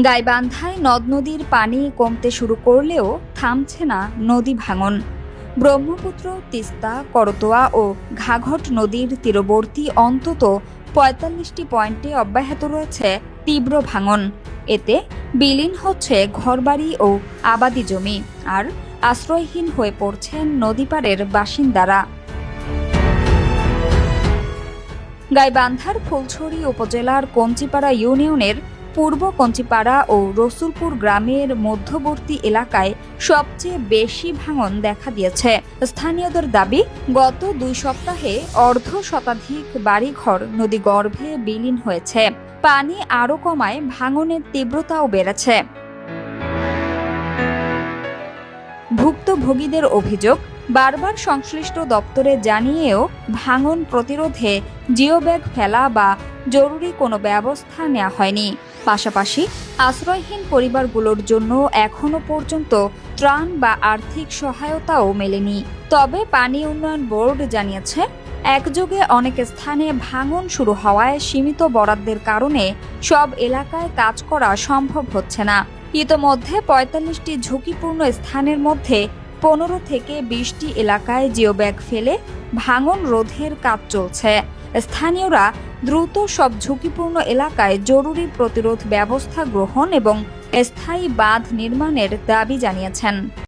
গাইবান্ধায় নদ নদীর পানি কমতে শুরু করলেও থামছে না নদী ভাঙন। ব্রহ্মপুত্র, তিস্তা, করতোয়া ও ঘাঘট নদীর তীরবর্তী অন্তত ৪৫টি পয়েন্টে অব্যাহত রয়েছে তীব্র ভাঙন। এতে বিলীন হচ্ছে ঘরবাড়ি ও আবাদি জমি, আর আশ্রয়হীন হয়ে পড়ছেন নদীপাড়ের বাসিন্দারা। গাইবান্ধার ফুলছড়ি উপজেলার কঞ্চিপাড়া ইউনিয়নের পূর্ব কঞ্চিপাড়া ও রসুলপুর গ্রামের মধ্যবর্তী এলাকায় সবচেয়ে বেশি ভাঙন দেখা দিয়েছে। স্থানীয়দের দাবি, গত ২ সপ্তাহে অর্ধ শতাধিক বাড়িঘর নদীগর্ভে বিলীন হয়েছে। পানি আরও কমায় ভাঙনের তীব্রতাও বেড়েছে। ভুক্তভোগীদের অভিযোগ, বারবার সংশ্লিষ্ট দপ্তরে জানিয়েও ভাঙন প্রতিরোধে জিওব্যাগ ফেলা বা জরুরি কোনো ব্যবস্থা নেওয়া হয়নি। পাশাপাশি আশ্রয়হীন পরিবারগুলোর জন্য এখনো পর্যন্ত ত্রাণ বা আর্থিক সহায়তাও মেলেনি। তবে পানি উন্নয়ন বোর্ড জানিয়েছে, একযোগে অনেক স্থানে ভাঙন শুরু হওয়ায় সীমিত বরাদ্দের কারণে সব এলাকায় কাজ করা সম্ভব হচ্ছে না। ইতোমধ্যে ৪৫টি ঝুঁকিপূর্ণ স্থানের মধ্যে ১৫ থেকে ২০টি এলাকায় জিওব্যাগ ফেলে ভাঙন রোধের কাজ চলছে। স্থানীয়রা দ্রুত সব ঝুঁকিপূর্ণ এলাকায় জরুরি প্রতিরোধ ব্যবস্থা গ্রহণ এবং স্থায়ী বাঁধ নির্মাণের দাবি জানিয়েছেন।